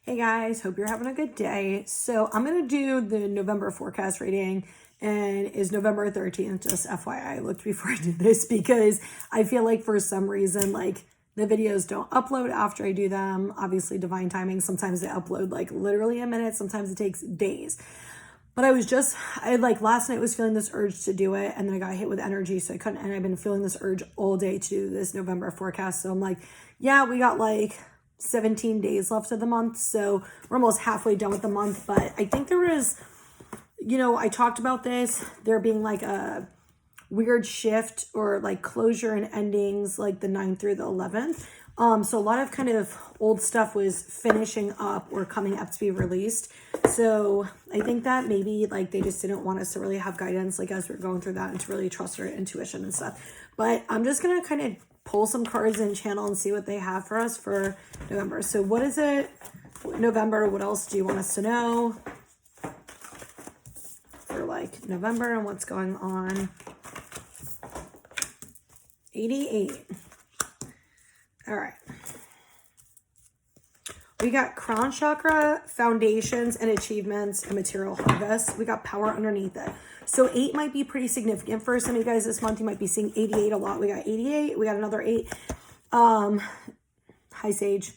Hey guys, hope you're having a good day. So I'm going to do the November forecast reading, and is November 13th, just FYI. I looked before I did this because I feel like for some reason, like the videos don't upload after I do them. Obviously divine timing. Sometimes they upload like literally a minute. Sometimes it takes days. But I like last night was feeling this urge to do it, and then I got hit with energy, so I couldn't, and I've been feeling this urge all day to do this November forecast. So I'm like, yeah, we got like 17 days left of the month, so we're almost halfway done with the month. But I think there was, I talked about this, there being like a weird shift or like closure and endings like the 9th through the 11th. So a lot of kind of old stuff was finishing up or coming up to be released. So I think that maybe like they just didn't want us to really have guidance like as we're going through that and to really trust our intuition and stuff. But I'm just going to kind of pull some cards and channel and see what they have for us for November. So what is it? November, what else do you want us to know for like November and what's going on? 88. All right. We got crown chakra, foundations and achievements, and material harvest. We got power underneath it. So 8 might be pretty significant for some of you guys this month. You might be seeing 88 a lot. We got 88. We got another 8. Hi, Sage.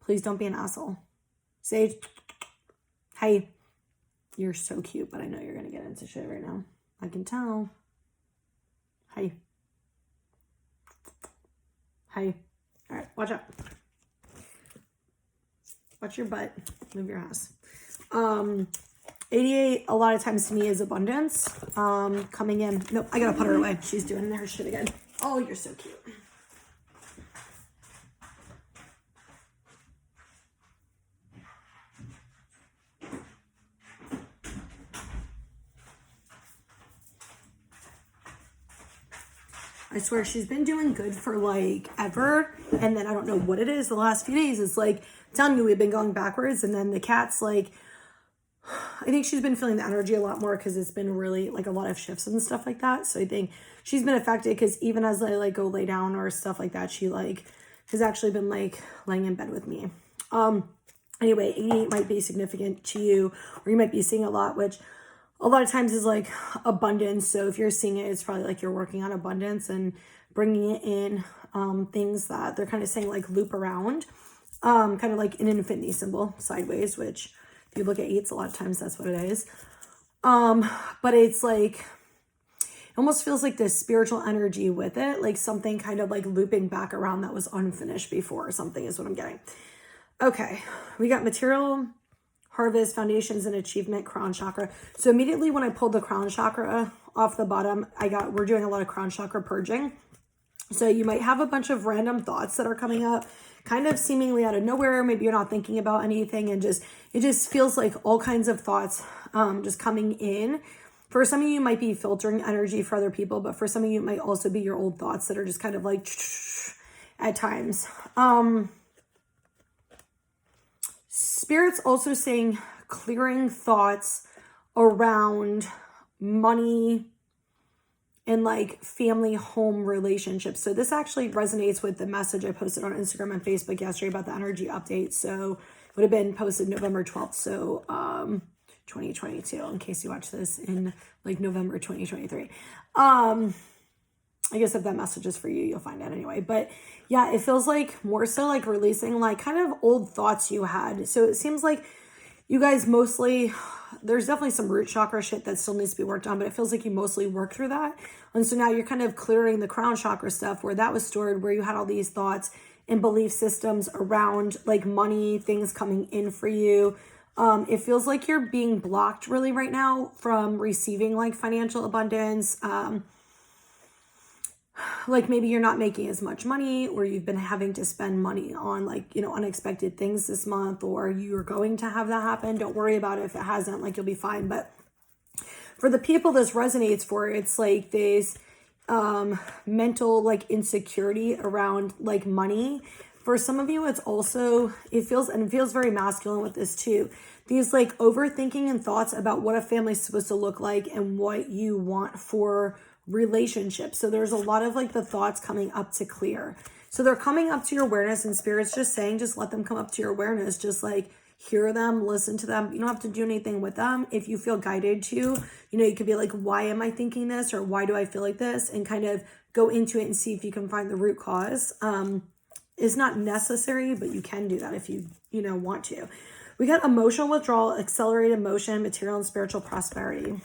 Please don't be an asshole. Sage. Hi. You're so cute, but I know you're going to get into shit right now. I can tell. Hi. Hi. All right, watch out. Watch your butt. Move your ass. 88, a lot of times to me, is abundance. Coming in. Nope, I gotta put her away. She's doing her shit again. Oh, you're so cute. I swear she's been doing good for like ever, and then I don't know what it is the last few days. It's like telling you we've been going backwards, and then the cat's like, I think she's been feeling the energy a lot more because it's been really like a lot of shifts and stuff like that. So I think she's been affected because even as I like go lay down or stuff like that, she like has actually been like laying in bed with me. Anyway, 88 might be significant to you, or you might be seeing a lot, which a lot of times is like abundance. So if you're seeing it, it's probably like you're working on abundance and bringing it in, things that they're kind of saying like loop around, kind of like an infinity symbol sideways, which if you look at 8s, a lot of times that's what it is. But it's like, it almost feels like this spiritual energy with it, like something kind of like looping back around that was unfinished before or something is what I'm getting. Okay, we got material harvest, foundations and achievement, crown chakra. So immediately when I pulled the crown chakra off the bottom, we're doing a lot of crown chakra purging. So you might have a bunch of random thoughts that are coming up, kind of seemingly out of nowhere. Maybe you're not thinking about anything, and it just feels like all kinds of thoughts just coming in. For some of you, might be filtering energy for other people, but for some of you, it might also be your old thoughts that are just kind of like at times. Spirit's also saying clearing thoughts around money and like family home relationships. So this actually resonates with the message I posted on Instagram and Facebook yesterday about the energy update. So it would have been posted November 12th. So 2022, in case you watch this in like November 2023. I guess if that message is for you, you'll find out anyway. But yeah, it feels like more so like releasing like kind of old thoughts you had. So it seems like you guys mostly, there's definitely some root chakra shit that still needs to be worked on, but it feels like you mostly work through that. And so now you're kind of clearing the crown chakra stuff where that was stored, where you had all these thoughts and belief systems around like money, things coming in for you. It feels like you're being blocked really right now from receiving like financial abundance. Like maybe you're not making as much money, or you've been having to spend money on like, unexpected things this month, or you're going to have that happen. Don't worry about it if it hasn't, like you'll be fine. But for the people this resonates for, it's like this mental like insecurity around like money. For some of you, it's also, it feels very masculine with this too. These like overthinking and thoughts about what a family's supposed to look like and what you want for relationships. So there's a lot of like the thoughts coming up to clear. So they're coming up to your awareness, and Spirit's just saying, just let them come up to your awareness. Just like hear them, listen to them. You don't have to do anything with them. If you feel guided to, you know, you could be like, why am I thinking this? Or why do I feel like this? And kind of go into it and see if you can find the root cause. It's not necessary, but you can do that if you know, want to. We got emotional withdrawal, accelerated motion, material and spiritual prosperity.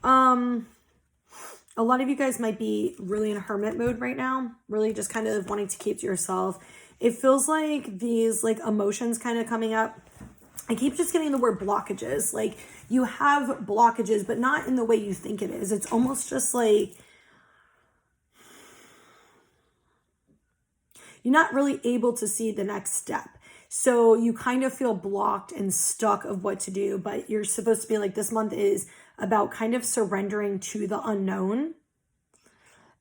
A lot of you guys might be really in hermit mode right now, really just kind of wanting to keep to yourself. It feels like these like emotions kind of coming up. I keep just getting the word blockages. Like you have blockages, but not in the way you think it is. It's almost just like you're not really able to see the next step. So you kind of feel blocked and stuck of what to do, but you're supposed to be like, this month is about kind of surrendering to the unknown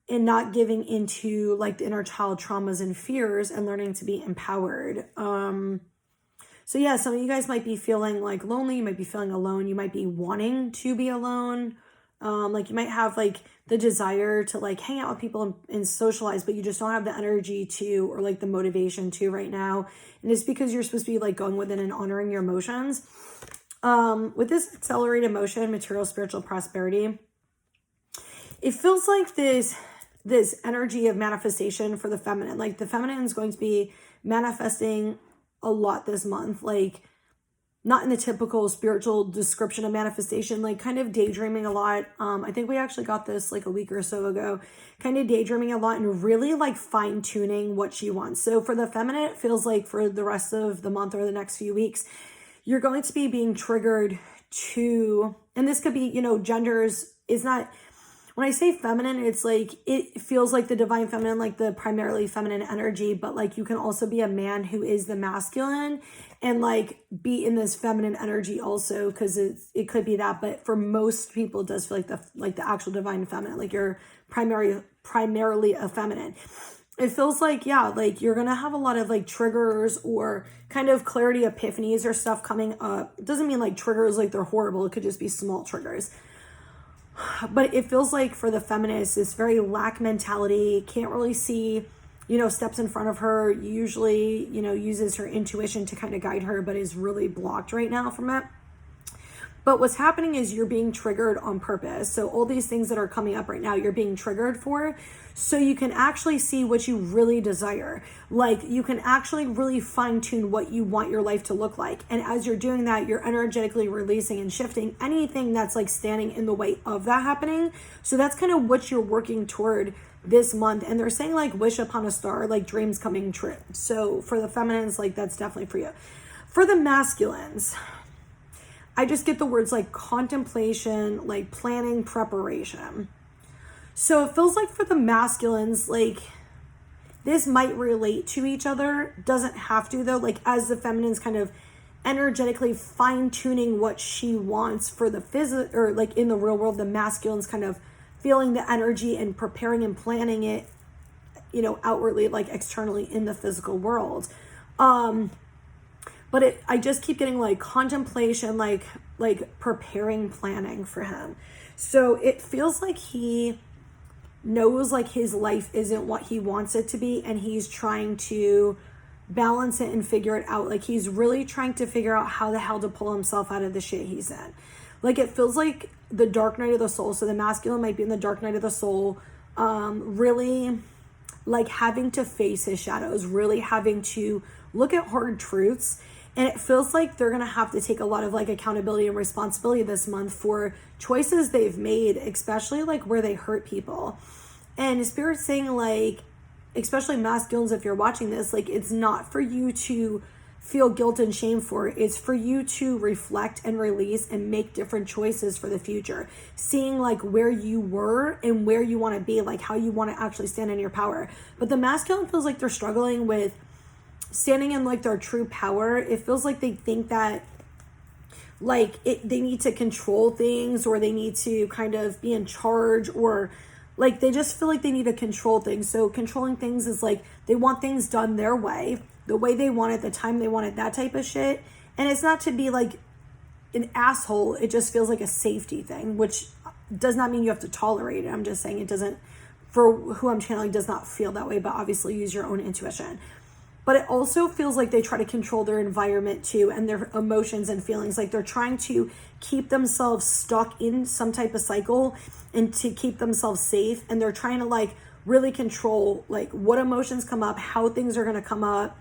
and not giving into like the inner child traumas and fears and learning to be empowered. So yeah, some of you guys might be feeling like lonely. You might be feeling alone. You might be wanting to be alone. Like you might have like the desire to like hang out with people and socialize, but you just don't have the energy to, or like the motivation to right now. And it's because you're supposed to be like going within and honoring your emotions. With this accelerated motion, material, spiritual prosperity, it feels like this energy of manifestation for the feminine. Like the feminine is going to be manifesting a lot this month, like not in the typical spiritual description of manifestation, like kind of daydreaming a lot. I think we actually got this like a week or so ago, kind of daydreaming a lot and really like fine tuning what she wants. So for the feminine, it feels like for the rest of the month or the next few weeks, you're going to be being triggered to, and this could be, you know, genders is not, when I say feminine, it's like, it feels like the divine feminine, like the primarily feminine energy, but like you can also be a man who is the masculine and like be in this feminine energy also, because it could be that, but for most people it does feel like the actual divine feminine, like you're primarily a feminine. It feels like, yeah, like you're going to have a lot of like triggers or kind of clarity epiphanies or stuff coming up. It doesn't mean like triggers like they're horrible. It could just be small triggers. But it feels like for the feminist, this very lack mentality, can't really see, you know, steps in front of her, usually, you know, uses her intuition to kind of guide her, but is really blocked right now from it. But what's happening is you're being triggered on purpose. So all these things that are coming up right now, you're being triggered for, so you can actually see what you really desire. Like you can actually really fine tune what you want your life to look like. And as you're doing that, you're energetically releasing and shifting anything that's like standing in the way of that happening. So that's kind of what you're working toward this month. And they're saying like wish upon a star, like dreams coming true. So for the feminines, like that's definitely for you. For the masculines, I just get the words like contemplation, like planning, preparation. So it feels like for the masculines, like this might relate to each other. Doesn't have to though. Like as the feminine's kind of energetically fine tuning what she wants for the physical, or like in the real world, the masculine's kind of feeling the energy and preparing and planning it, you know, outwardly, like externally in the physical world. But I just keep getting like contemplation, like preparing, planning for him. So it feels like he knows like his life isn't what he wants it to be, and he's trying to balance it and figure it out. Like he's really trying to figure out how the hell to pull himself out of the shit he's in. Like it feels like the dark night of the soul. So the masculine might be in the dark night of the soul, really like having to face his shadows, really having to look at hard truths. And it feels like they're going to have to take a lot of like accountability and responsibility this month for choices they've made, especially like where they hurt people. And Spirit's saying like, especially masculines, if you're watching this, like it's not for you to feel guilt and shame for. It's for you to reflect and release and make different choices for the future. Seeing like where you were and where you want to be, like how you want to actually stand in your power. But the masculine feels like they're struggling with standing in like their true power. It feels like they think that like they need to control things, or they need to kind of be in charge, or like they just feel like they need to control things. So controlling things is like they want things done their way, the way they want it, the time they want it, that type of shit. And it's not to be like an asshole. It just feels like a safety thing, which does not mean you have to tolerate it. I'm just saying it doesn't, for who I'm channeling, does not feel that way, but obviously use your own intuition. but it also feels like they try to control their environment too, and their emotions and feelings. Like they're trying to keep themselves stuck in some type of cycle and to keep themselves safe. And they're trying to like really control like what emotions come up, how things are going to come up.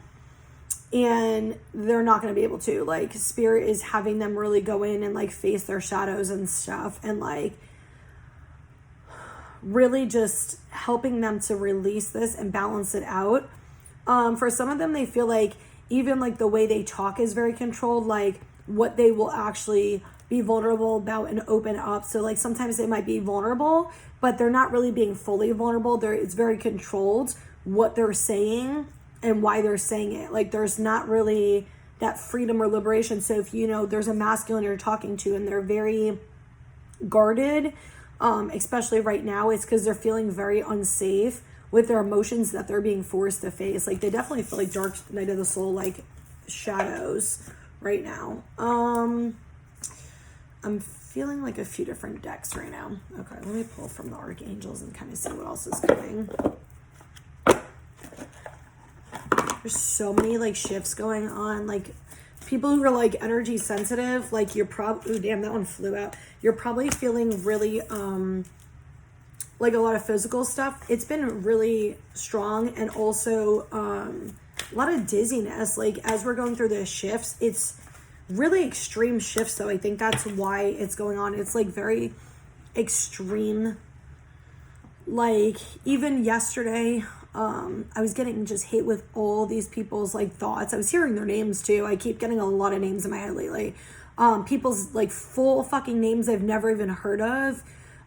And they're not going to be able to. Like spirit is having them really go in and like face their shadows and stuff, and like really just helping them to release this and balance it out. For some of them, they feel like even like the way they talk is very controlled, like what they will actually be vulnerable about and open up. So like sometimes they might be vulnerable, but they're not really being fully vulnerable. It's very controlled what they're saying and why they're saying it. Like there's not really that freedom or liberation. So if there's a masculine you're talking to and they're very guarded, especially right now, it's because they're feeling very unsafe with their emotions that they're being forced to face. Like they definitely feel like dark night of the soul, like shadows right now. I'm feeling like a few different decks right now. Okay, let me pull from the archangels and kind of see what else is coming. There's so many like shifts going on. Like people who are like energy sensitive, like you're probably, oh damn, that one flew out. You're probably feeling really like a lot of physical stuff. It's been really strong, and also a lot of dizziness. Like as we're going through the shifts, it's really extreme shifts though. I think that's why it's going on. It's like very extreme. Like even yesterday, I was getting just hit with all these people's like thoughts. I was hearing their names too. I keep getting a lot of names in my head lately. People's like full fucking names I've never even heard of.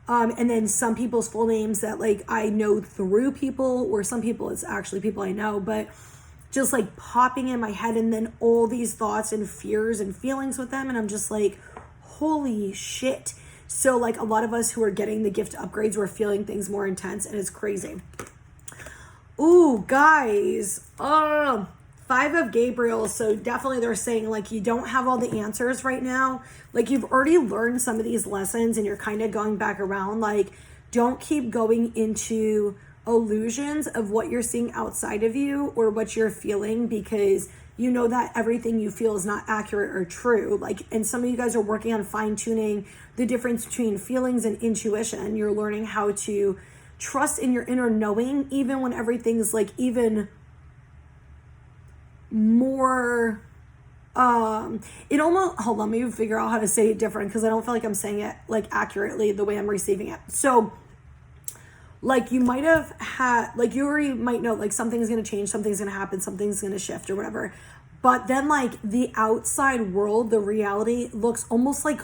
And then some people's full names that like I know through people, or some people it's actually people I know, but just like popping in my head, and then all these thoughts and fears and feelings with them. And I'm just like, holy shit. So like a lot of us who are getting the gift upgrades, we're feeling things more intense, and it's crazy. Ooh, guys. Five of Gabriel. So definitely they're saying like you don't have all the answers right now. Like you've already learned some of these lessons and you're kind of going back around. Like don't keep going into illusions of what you're seeing outside of you or what you're feeling, because you know that everything you feel is not accurate or true. Like, and some of you guys are working on fine-tuning the difference between feelings and intuition. You're learning how to trust in your inner knowing, even when everything's like even more it almost, hold on, let me figure out how to say it different, because I don't feel like I'm saying it like accurately the way I'm receiving it. So like you might have had, like you already might know like something's going to change, something's going to happen, something's going to shift or whatever, but then like the outside world, the reality looks almost like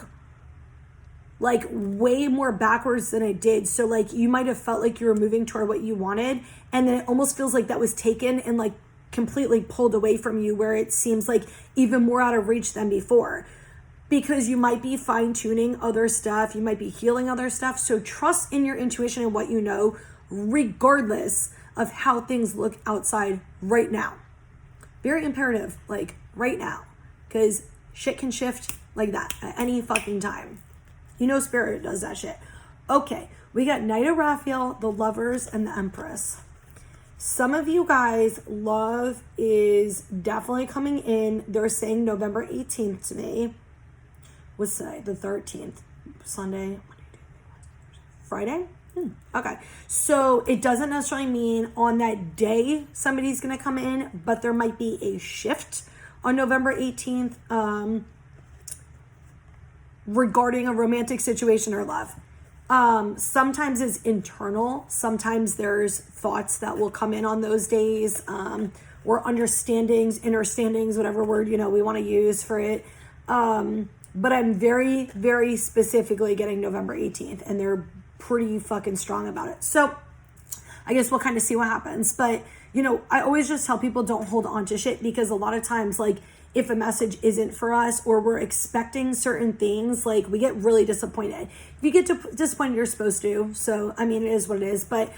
way more backwards than it did. So like you might have felt like you were moving toward what you wanted, and then it almost feels like that was taken and like completely pulled away from you, where it seems like even more out of reach than before, because you might be fine-tuning other stuff, you might be healing other stuff. So trust in your intuition and what you know, regardless of how things look outside right now. Very imperative, like right now, because shit can shift like that at any fucking time. Spirit does that shit. Okay, we got Knight of Raphael, the Lovers, and the Empress. Some of you guys, love is definitely coming in. They're saying November 18th to me. What's today? The 13th. Sunday. Friday? Okay. So it doesn't necessarily mean on that day somebody's going to come in, but there might be a shift on November 18th regarding a romantic situation or love. Sometimes it's internal. Sometimes there's thoughts that will come in on those days, or understandings, understandings, whatever word, we want to use for it. But I'm very, very specifically getting November 18th, and they're pretty fucking strong about it. So I guess we'll kind of see what happens. But, I always just tell people don't hold on to shit, because a lot of times, like, if a message isn't for us or we're expecting certain things, like we get really disappointed. If you get disappointed, you're supposed to. So, I mean, it is what it is. But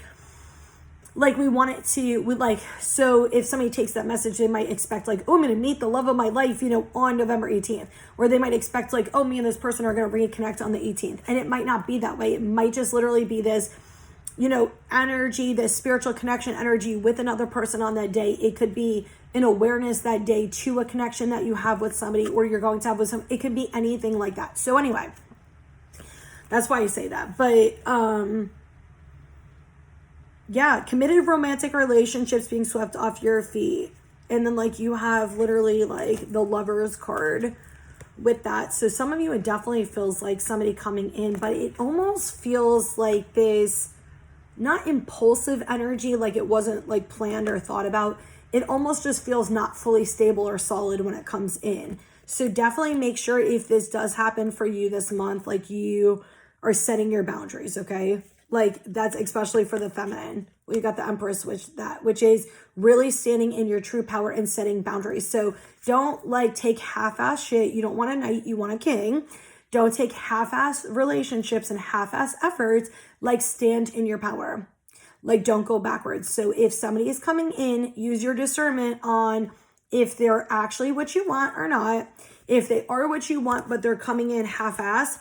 like we want it to, so if somebody takes that message, they might expect like, oh, I'm going to meet the love of my life, on November 18th. Or they might expect like, oh, me and this person are going to reconnect on the 18th. And it might not be that way. It might just literally be this, energy, this spiritual connection energy with another person on that day. It could be an awareness that day to a connection that you have with somebody or you're going to have with somebody. It could be anything like that. So anyway, that's why I say that. But yeah, committed romantic relationships being swept off your feet. And then like you have literally like the Lovers card with that. So some of you, it definitely feels like somebody coming in, but it almost feels like this not impulsive energy, like it wasn't like planned or thought about. It almost just feels not fully stable or solid when it comes in. So definitely make sure if this does happen for you this month, like you are setting your boundaries, okay? Like that's especially for the feminine. We got the Empress, which is really standing in your true power and setting boundaries. So don't like take half-ass shit. You don't want a knight, you want a king. Don't take half-ass relationships and half-ass efforts. Like stand in your power. Like don't go backwards. So if somebody is coming in, use your discernment on if they're actually what you want or not. If they are what you want, but they're coming in half-ass,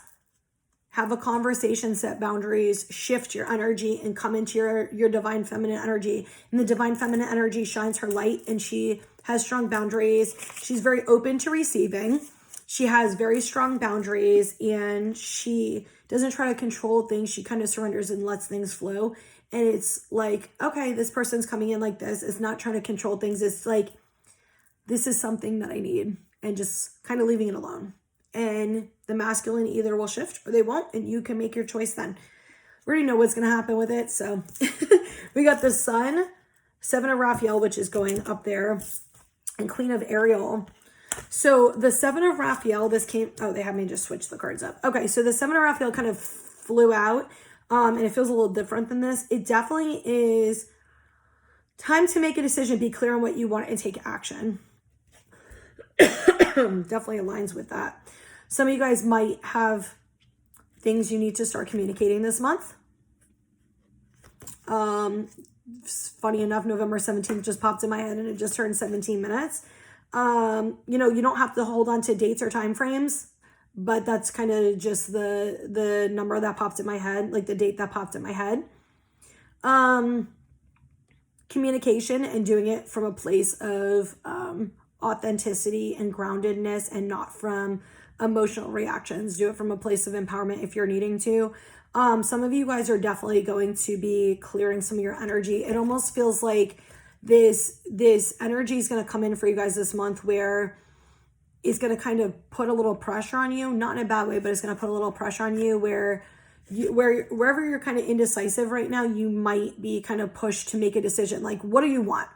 have a conversation, set boundaries, shift your energy, and come into your divine feminine energy. And the divine feminine energy shines her light, and she has strong boundaries. She's very open to receiving. She has very strong boundaries, and she doesn't try to control things. She kind of surrenders and lets things flow. And it's like, okay, this person's coming in like this. It's not trying to control things. It's like, this is something that I need, and just kind of leaving it alone. And the masculine either will shift or they won't, and you can make your choice then. We already know what's going to happen with it. So we got the Sun, Seven of Raphael, which is going up there, and Queen of Ariel. So the Seven of Raphael, this came, oh, they had me just switch the cards up. Okay, so the Seven of Raphael kind of flew out, and it feels a little different than this. It definitely is time to make a decision, be clear on what you want, and take action. Definitely aligns with that. Some of you guys might have things you need to start communicating this month. Funny enough, November 17th just popped in my head and it just turned 17 minutes. You know, you don't have to hold on to dates or time frames, but that's kind of just the number that popped in my head, like the date that popped in my head. Communication and doing it from a place of authenticity and groundedness and not from emotional reactions. Do it from a place of empowerment if you're needing to. Some of you guys are definitely going to be clearing some of your energy. It almost feels like this energy is going to come in for you guys this month where it's going to kind of put a little pressure on you, not in a bad way, but it's going to put a little pressure on you wherever you're kind of indecisive right now, you might be kind of pushed to make a decision. Like, what do you want?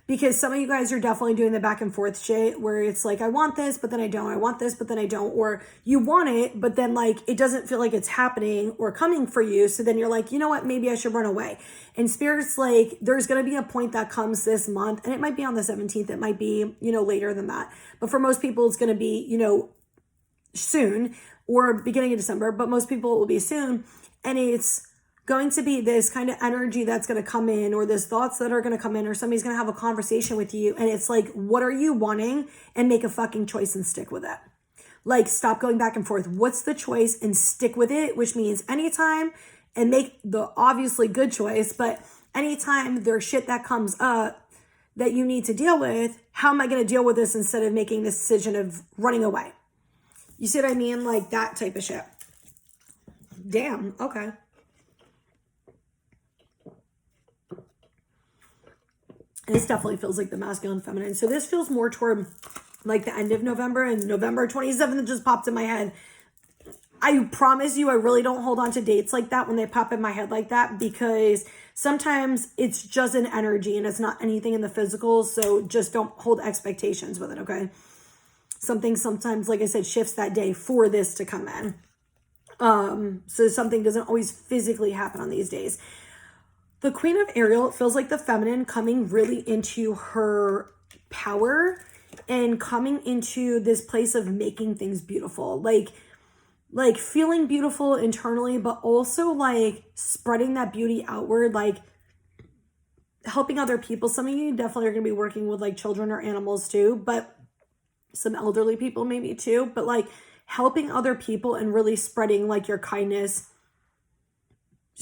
Because some of you guys are definitely doing the back and forth shit where it's like, I want this, but then I don't. I want this, but then I don't. Or you want it, but then like, it doesn't feel like it's happening or coming for you. So then you're like, you know what? Maybe I should run away. And Spirit's like, there's going to be a point that comes this month, and it might be on the 17th. It might be, you know, later than that. But for most people, it's going to be, you know, soon or beginning of December, but most people it will be soon. And it's going to be this kind of energy that's going to come in, or this thoughts that are going to come in, or somebody's going to have a conversation with you. And it's like, what are you wanting? And make a fucking choice and stick with it. Like, stop going back and forth. What's the choice? And stick with it, which means anytime, and make the obviously good choice, but anytime there's shit that comes up that you need to deal with, how am I going to deal with this instead of making this decision of running away? You see what I mean? Like that type of shit. Damn. Okay. This definitely feels like the masculine feminine. So this feels more toward like the end of November, and November 27th just popped in my head. I promise you, I really don't hold on to dates like that when they pop in my head like that, because sometimes it's just an energy and it's not anything in the physical. So just don't hold expectations with it, okay? Something sometimes, like I said, shifts that day for this to come in. So something doesn't always physically happen on these days. The Queen of Ariel, it feels like the feminine coming really into her power and coming into this place of making things beautiful. Like feeling beautiful internally, but also like spreading that beauty outward, like helping other people. Some of you definitely are going to be working with like children or animals too, but some elderly people maybe too, but like helping other people and really spreading like your kindness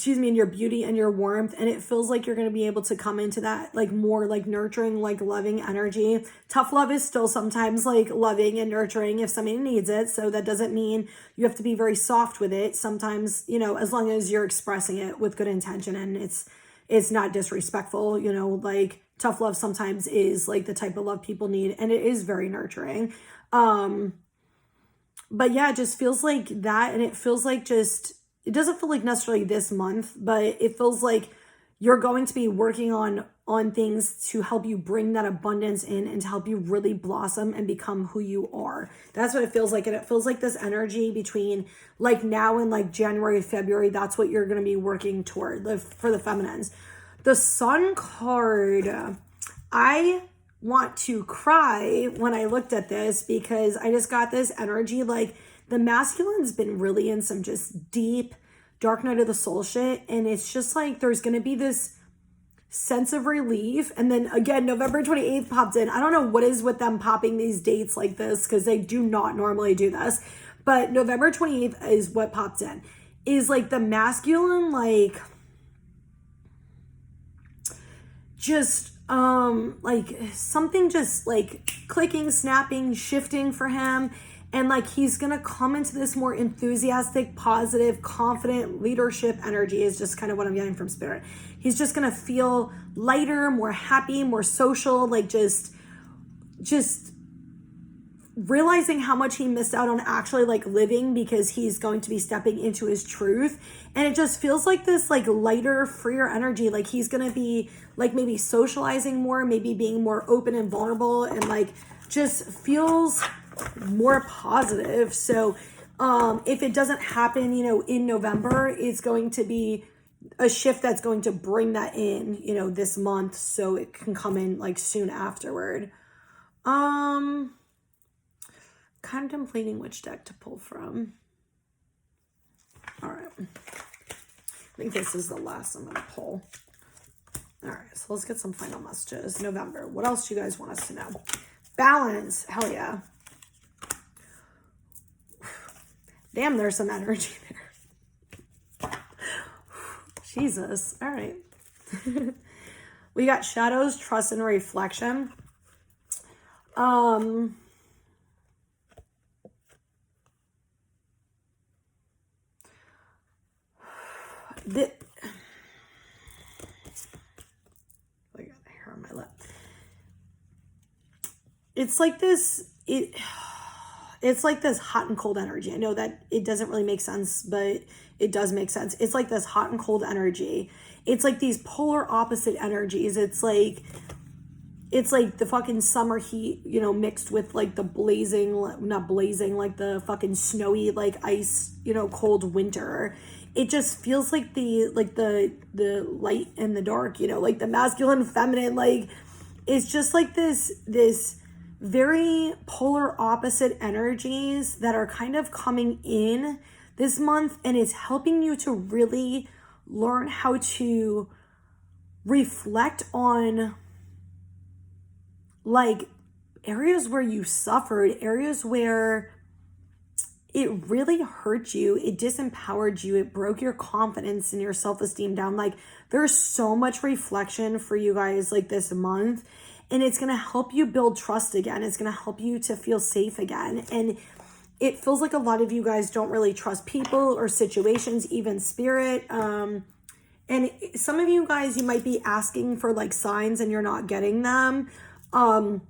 and your beauty and your warmth. And it feels like you're going to be able to come into that like more like nurturing, like loving energy. Tough love is still sometimes like loving and nurturing if somebody needs it. So that doesn't mean you have to be very soft with it. Sometimes, you know, as long as you're expressing it with good intention and it's not disrespectful, you know, like tough love sometimes is like the type of love people need, and it is very nurturing. But yeah, it just feels like that. And it feels like it doesn't feel like necessarily this month, but it feels like you're going to be working on things to help you bring that abundance in and to help you really blossom and become who you are. That's what it feels like. And it feels like this energy between like now and like January, February, that's what you're going to be working toward for the feminines. The Sun card, I want to cry when I looked at this because I just got this energy like the masculine's been really in some just deep dark night of the soul shit, and it's just like there's gonna be this sense of relief. And then again, November 28th popped in. I don't know what is with them popping these dates like this because they do not normally do this, but November 28th is what popped in, is like the masculine like just like something just like clicking, snapping, shifting for him. And like he's gonna come into this more enthusiastic, positive, confident leadership energy is just kind of what I'm getting from spirit. He's just gonna feel lighter, more happy, more social, like just realizing how much he missed out on actually like living because he's going to be stepping into his truth. And it just feels like this like lighter, freer energy. Like he's gonna be like maybe socializing more, maybe being more open and vulnerable, and like just feels more positive. So if it doesn't happen, you know, in November, it's going to be a shift that's going to bring that in, you know, this month, so it can come in like soon afterward. Contemplating which deck to pull from. All right, I think this is the last I'm gonna pull. All right, so let's get some final messages. November, what else do you guys want us to know? Balance, hell yeah. Damn, there's some energy there. Jesus. All right. We got shadows, trust, and reflection. I got hair on my lip. It's like this. It's like this hot and cold energy. I know that it doesn't really make sense, but it does make sense. It's like this hot and cold energy. It's like these polar opposite energies. It's like the fucking summer heat, you know, mixed with like the not blazing, like the fucking snowy, like ice, you know, cold winter. It just feels like the light and the dark, you know, like the masculine, feminine, like it's just like this very polar opposite energies that are kind of coming in this month, and it's helping you to really learn how to reflect on like areas where you suffered, areas where it really hurt you, it disempowered you, it broke your confidence and your self-esteem down. Like there's so much reflection for you guys like this month, and it's going to help you build trust again. It's going to help you to feel safe again. And it feels like a lot of you guys don't really trust people or situations, even spirit. And some of you guys, you might be asking for like signs and you're not getting them. And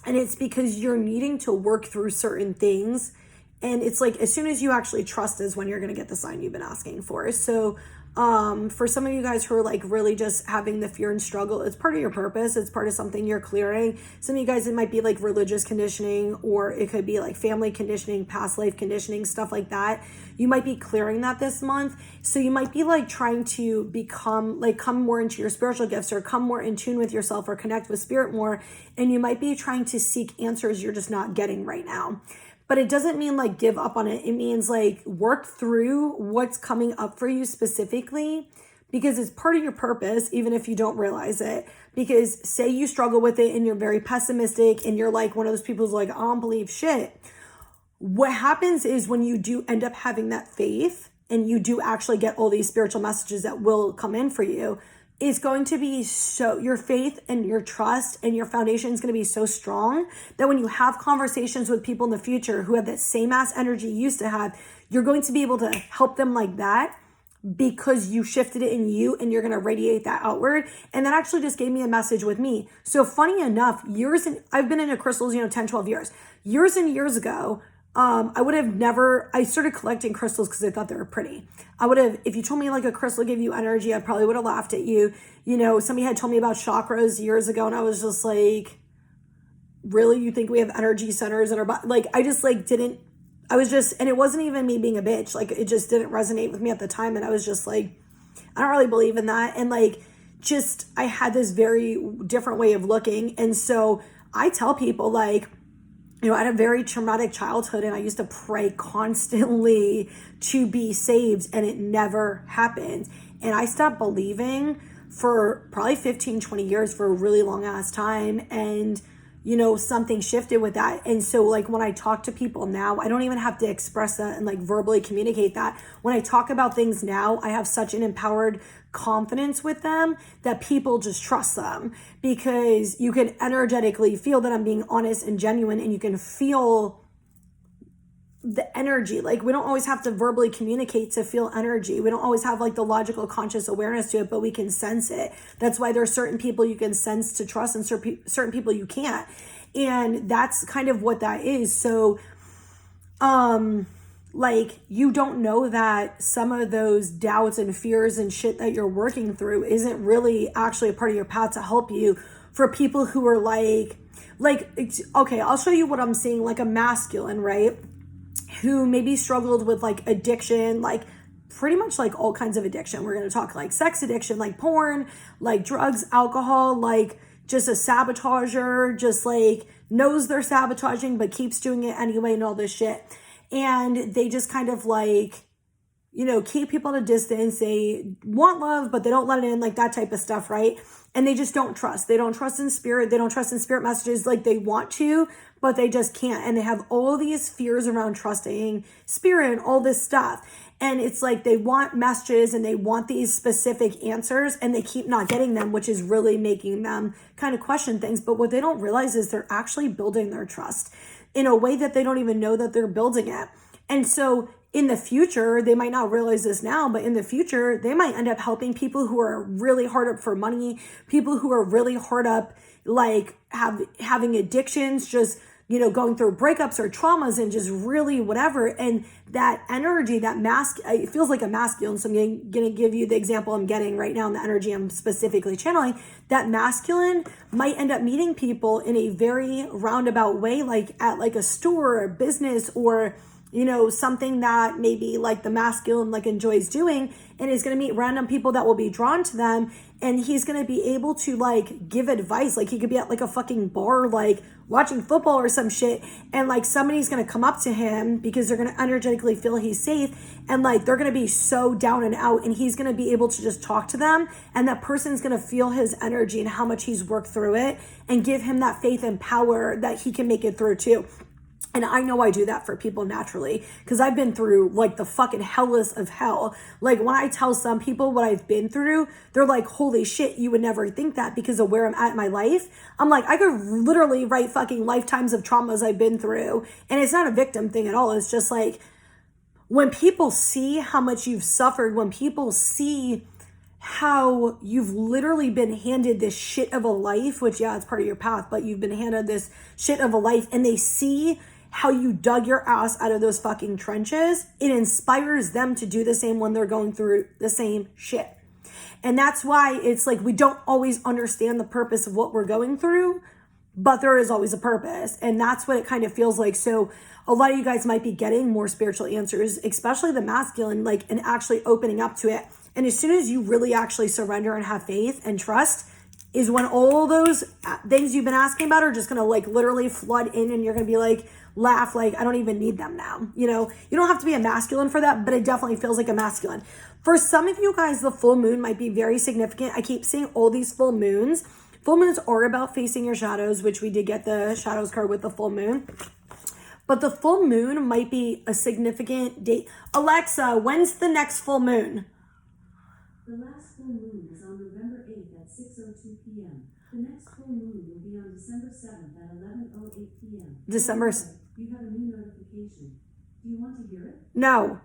it's because you're needing to work through certain things. And it's like, as soon as you actually trust is when you're going to get the sign you've been asking for. So for some of you guys who are like really just having the fear and struggle, it's part of your purpose. It's part of something you're clearing. Some of you guys, it might be like religious conditioning, or it could be like family conditioning, past life conditioning, stuff like that. You might be clearing that this month. So you might be like trying to come more into your spiritual gifts, or come more in tune with yourself, or connect with spirit more. And you might be trying to seek answers you're just not getting right now. But it doesn't mean like give up on it. It means like work through what's coming up for you specifically, because it's part of your purpose, even if you don't realize it. Because say you struggle with it and you're very pessimistic and you're like one of those people who's like, I don't believe shit. What happens is when you do end up having that faith and you do actually get all these spiritual messages that will come in for you, it's going to be so, your faith and your trust and your foundation is going to be so strong that when you have conversations with people in the future who have that same ass energy you used to have, you're going to be able to help them like that because you shifted it in you and you're going to radiate that outward. And that actually just gave me a message with me. So funny enough, I've been into crystals, 10, 12 years. Years and years ago, I started collecting crystals because I thought they were pretty. If you told me like a crystal gave you energy, I probably would have laughed at you. Somebody had told me about chakras years ago and I was just like, really? You think we have energy centers in our body? Like, I just like didn't, and it wasn't even me being a bitch. Like, it just didn't resonate with me at the time. And I was just like, I don't really believe in that. And like, I had this very different way of looking. And so I tell people like, I had a very traumatic childhood and I used to pray constantly to be saved and it never happened. And I stopped believing for probably 15, 20 years for a really long ass time. And, something shifted with that. And so like when I talk to people now, I don't even have to express that and like verbally communicate that. When I talk about things now, I have such an empowered confidence with them that people just trust them because you can energetically feel that I'm being honest and genuine and you can feel the energy. Like, we don't always have to verbally communicate to feel energy. We don't always have like the logical conscious awareness to it, but we can sense it. That's why there are certain people you can sense to trust and certain people you can't. And that's kind of what that is. So, like, you don't know that some of those doubts and fears and shit that you're working through isn't really actually a part of your path to help you. For people who are like, okay, I'll show you what I'm seeing, like a masculine, right? Who maybe struggled with like addiction, like pretty much like all kinds of addiction. We're going to talk like sex addiction, like porn, like drugs, alcohol, like just a sabotager, just like knows they're sabotaging, but keeps doing it anyway and all this shit. And they just kind of like, keep people at a distance. They want love, but they don't let it in, like that type of stuff, right? And they just don't trust. They don't trust in spirit. They don't trust in spirit messages like they want to, but they just can't. And they have all these fears around trusting spirit and all this stuff. And it's like they want messages and they want these specific answers and they keep not getting them, which is really making them kind of question things. But what they don't realize is they're actually building their trust in a way that they don't even know that they're building it. And so in the future, they might not realize this now, but in the future, they might end up helping people who are really hard up for money, people who are really hard up, like having addictions, just, going through breakups or traumas and just really whatever. And that energy, that it feels like a masculine. So I'm going to give you the example I'm getting right now in the energy I'm specifically channeling. That masculine might end up meeting people in a very roundabout way, like at like a store or a business or something that maybe like the masculine like enjoys doing, and is going to meet random people that will be drawn to them. And he's going to be able to like give advice. Like he could be at like a fucking bar, like watching football or some shit. And like somebody's going to come up to him because they're going to energetically feel he's safe. And like, they're going to be so down and out and he's going to be able to just talk to them. And that person's going to feel his energy and how much he's worked through it and give him that faith and power that he can make it through too. And I know I do that for people naturally because I've been through like the fucking hellest of hell. Like when I tell some people what I've been through, they're like, holy shit, you would never think that because of where I'm at in my life. I'm like, I could literally write fucking lifetimes of traumas I've been through. And it's not a victim thing at all. It's just like when people see how much you've suffered, when people see how you've literally been handed this shit of a life, which yeah, it's part of your path, but you've been handed this shit of a life and they see how you dug your ass out of those fucking trenches, it inspires them to do the same when they're going through the same shit. And that's why it's like we don't always understand the purpose of what we're going through, but there is always a purpose. And that's what it kind of feels like. So a lot of you guys might be getting more spiritual answers, especially the masculine, like, and actually opening up to it. And as soon as you really actually surrender and have faith and trust, is when all those things you've been asking about are just going to like literally flood in and you're going to be like, laugh like I don't even need them now. You don't have to be a masculine for that, but it definitely feels like a masculine. For some of you guys, the full moon might be very significant. I keep seeing all these full moons. Full moons are about facing your shadows, which we did get the shadows card with the full moon. But the full moon might be a significant date. Alexa, when's the next full moon? The last full moon is on November 8th at 6:02 p.m. The next full moon will be on December 7th at 11:08 p.m. December. You have a new notification. Do you want to hear it? No.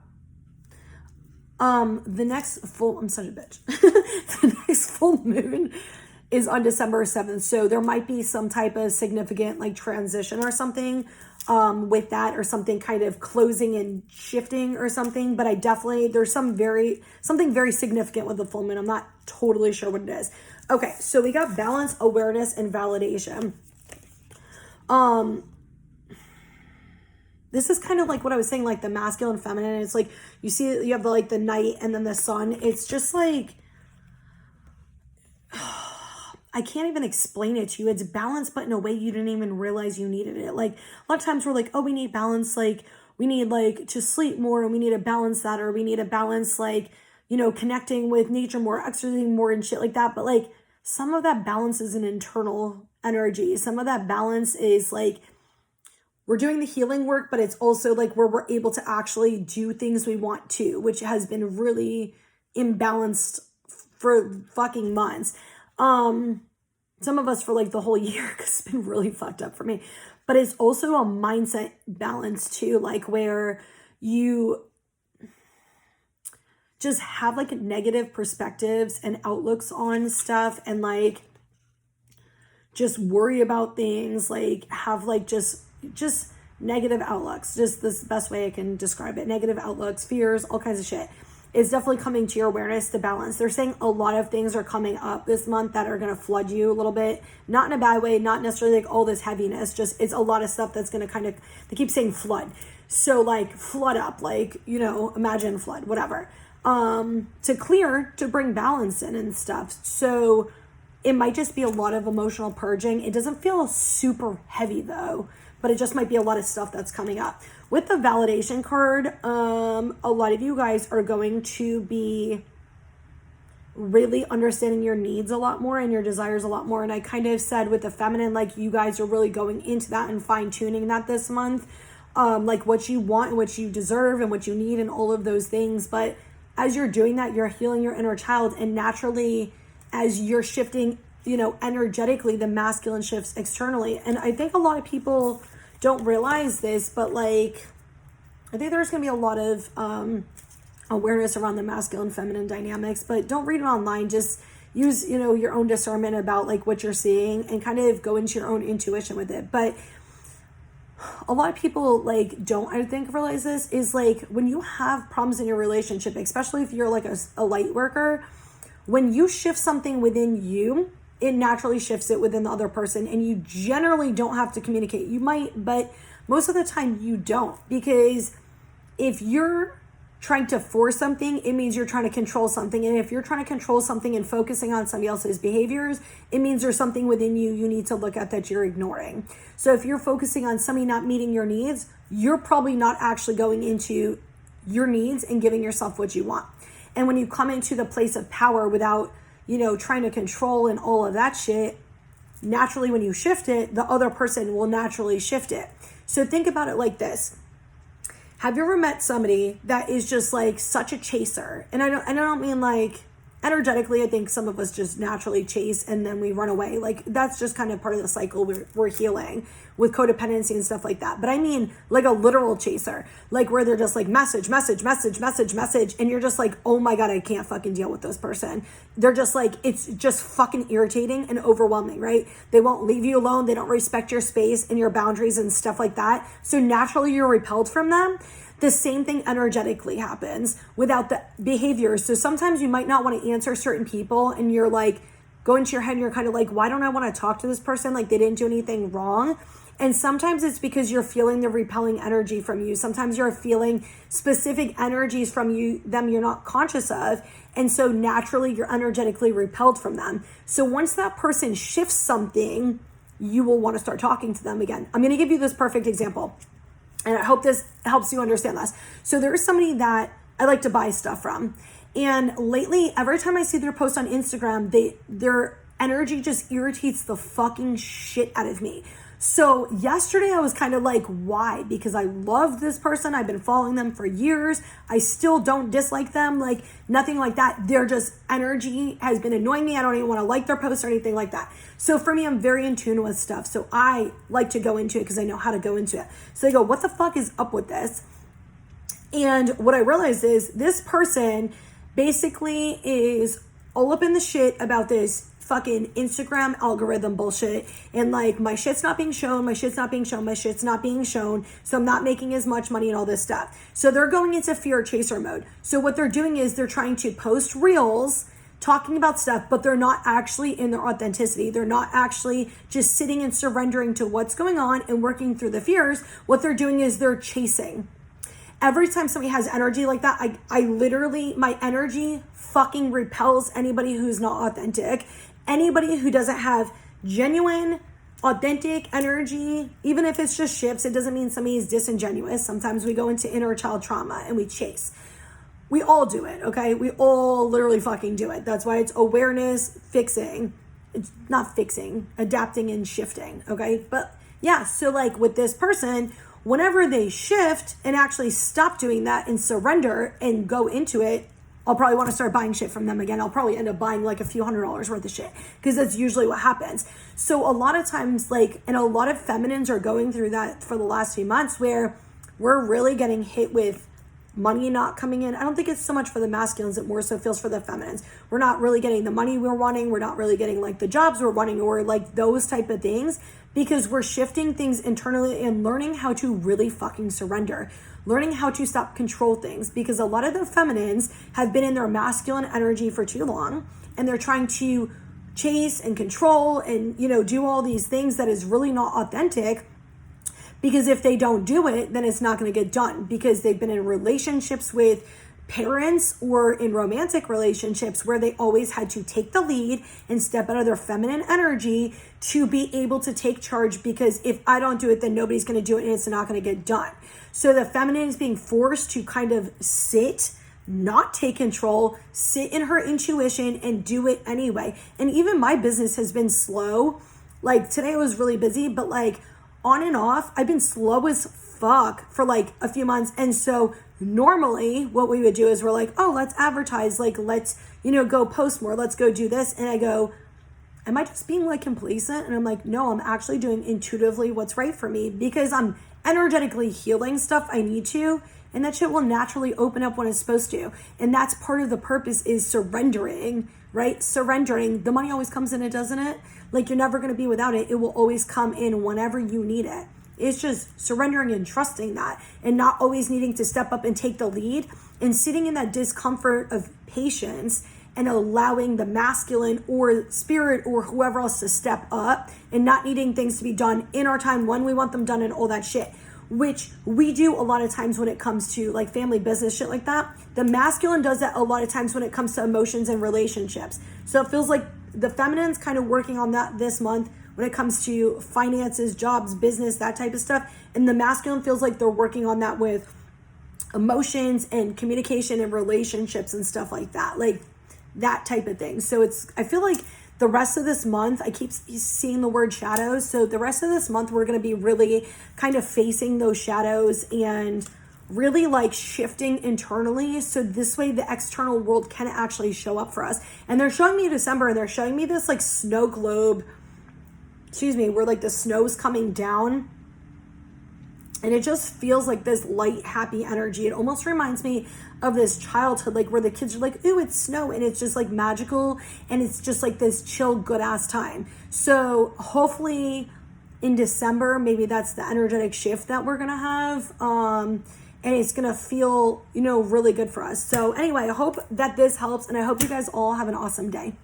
The next full, I'm such a bitch. The next full moon is on December 7th. So there might be some type of significant like transition or something with that, or something kind of closing and shifting or something. But I definitely, there's something very significant with the full moon. I'm not totally sure what it is. Okay, so we got balance, awareness, and validation. This is kind of like what I was saying, like the masculine, feminine. It's like, you see, you have the, like the night and then the sun. It's just like, I can't even explain it to you. It's balance, but in a way you didn't even realize you needed it. Like a lot of times we're like, oh, we need balance. Like we need like to sleep more, and we need to balance that, or we need to balance like, you know, connecting with nature more, exercising more and shit like that. But like some of that balance is an internal energy. Some of that balance is like, we're doing the healing work, but it's also like where we're able to actually do things we want to, which has been really imbalanced for fucking months. Some of us for like the whole year, because it's been really fucked up for me. But it's also a mindset balance too, like where you just have like negative perspectives and outlooks on stuff, and like just worry about things, like have like just negative outlooks. Just this best way I can describe it. Negative outlooks, fears, all kinds of shit. It's definitely coming to your awareness to balance. They're saying a lot of things are coming up this month that are going to flood you a little bit. Not in a bad way, not necessarily like all this heaviness. Just it's a lot of stuff that's going to kind of, they keep saying flood. So like flood up, like, you know, imagine flood, whatever. To clear, to bring balance in and stuff. So it might just be a lot of emotional purging. It doesn't feel super heavy though, but it just might be a lot of stuff that's coming up. With the validation card, a lot of you guys are going to be really understanding your needs a lot more and your desires a lot more. And I kind of said with the feminine, like you guys are really going into that and fine tuning that this month, like what you want and what you deserve and what you need and all of those things. But as you're doing that, you're healing your inner child, and naturally as you're shifting, you know, energetically, the masculine shifts externally. And I think a lot of people don't realize this, but like I think there's gonna be a lot of awareness around the masculine feminine dynamics, but don't read it online. Just use, you know, your own discernment about like what you're seeing and kind of go into your own intuition with it. But a lot of people like don't, I think, realize this is like when you have problems in your relationship, especially if you're like a light worker, when you shift something within you, it naturally shifts it within the other person, and you generally don't have to communicate. You might, but most of the time you don't, because if you're trying to force something, it means you're trying to control something. And if you're trying to control something and focusing on somebody else's behaviors, it means there's something within you need to look at that you're ignoring. So if you're focusing on somebody not meeting your needs, you're probably not actually going into your needs and giving yourself what you want. And when you come into the place of power without, you know, trying to control and all of that shit, naturally when you shift it, the other person will naturally shift it. So think about it like this. Have you ever met somebody that is just like such a chaser? And I don't mean like energetically. I think some of us just naturally chase and then we run away. Like that's just kind of part of the cycle we're healing with codependency and stuff like that. But I mean like a literal chaser, like where they're just like message, and you're just like, oh my God, I can't fucking deal with this person. They're just like, it's just fucking irritating and overwhelming, right? They won't leave you alone. They don't respect your space and your boundaries and stuff like that. So naturally you're repelled from them. The same thing energetically happens without the behaviors. So sometimes you might not want to answer certain people and you're like, go into your head and you're kind of like, why don't I want to talk to this person? Like they didn't do anything wrong. And sometimes it's because you're feeling the repelling energy from you. Sometimes you're feeling specific energies from them you're not conscious of. And so naturally you're energetically repelled from them. So once that person shifts something, you will want to start talking to them again. I'm going to give you this perfect example. And I hope this helps you understand this. So there is somebody that I like to buy stuff from. And lately, every time I see their post on Instagram, their energy just irritates the fucking shit out of me. So yesterday I was kind of like, why? Because I love this person. I've been following them for years. I still don't dislike them, like nothing like that. Their just energy has been annoying me. I don't even want to like their posts or anything like that. So for me, I'm very in tune with stuff. So I like to go into it because I know how to go into it. So I go, what the fuck is up with this? And what I realized is this person basically is all up in the shit about this fucking Instagram algorithm bullshit, and like, my shit's not being shown, my shit's not being shown, my shit's not being shown, so I'm not making as much money and all this stuff. So they're going into fear chaser mode. So what they're doing is they're trying to post reels talking about stuff, but they're not actually in their authenticity. They're not actually just sitting and surrendering to what's going on and working through the fears. What they're doing is they're chasing. Every time somebody has energy like that, I literally, my energy fucking repels anybody who's not authentic. Anybody who doesn't have genuine, authentic energy, even if it's just shifts, it doesn't mean somebody is disingenuous. Sometimes we go into inner child trauma and we chase. We all do it, okay? We all literally fucking do it. That's why it's awareness, fixing. It's not fixing, adapting and shifting, okay? But yeah, so like with this person, whenever they shift and actually stop doing that and surrender and go into it, I'll probably want to start buying shit from them again. I'll probably end up buying like a few $100s worth of shit because that's usually what happens. So a lot of times, like, and a lot of feminines are going through that for the last few months where we're really getting hit with money not coming in. I don't think it's so much for the masculines, it more so feels for the feminines. We're not really getting the money we're wanting. We're not really getting like the jobs we're wanting or like those type of things, because we're shifting things internally and learning how to really fucking surrender, learning how to stop control things, because a lot of the feminines have been in their masculine energy for too long and they're trying to chase and control and, you know, do all these things that is really not authentic. Because if they don't do it, then it's not going to get done, because they've been in relationships with parents or in romantic relationships where they always had to take the lead and step out of their feminine energy to be able to take charge, because if I don't do it, then nobody's going to do it and it's not going to get done. So the feminine is being forced to kind of sit, not take control, sit in her intuition and do it anyway. And even my business has been slow. Like today I was really busy, but like on and off, I've been slow as fuck for like a few months. And so normally what we would do is we're like, oh, let's advertise, like, let's, you know, go post more, let's go do this. And I go, am I just being like complacent? And I'm like, no, I'm actually doing intuitively what's right for me, because I'm energetically healing stuff I need to, and that shit will naturally open up when it's supposed to. And that's part of the purpose, is surrendering, right? Surrendering. The money always comes in, it doesn't it? Like, you're never going to be without it. It will always come in whenever you need it. It's just surrendering and trusting that, and not always needing to step up and take the lead, and sitting in that discomfort of patience and allowing the masculine or spirit or whoever else to step up, and not needing things to be done in our time when we want them done and all that shit, which we do a lot of times when it comes to like family business, shit like that. The masculine does that a lot of times when it comes to emotions and relationships. So it feels like the feminine's kind of working on that this month when it comes to finances, jobs, business, that type of stuff. And the masculine feels like they're working on that with emotions and communication and relationships and stuff like that, like that type of thing. So I feel like the rest of this month, I keep seeing the word shadows. So the rest of this month, we're going to be really kind of facing those shadows and really like shifting internally. So this way the external world can actually show up for us. And they're showing me December, and they're showing me this like snow globe, where like the snow's coming down. And it just feels like this light, happy energy. It almost reminds me of this childhood, like where the kids are like, ooh, it's snow. And it's just like magical. And it's just like this chill, good ass time. So hopefully in December, maybe that's the energetic shift that we're going to have. And it's going to feel, you know, really good for us. So anyway, I hope that this helps. And I hope you guys all have an awesome day.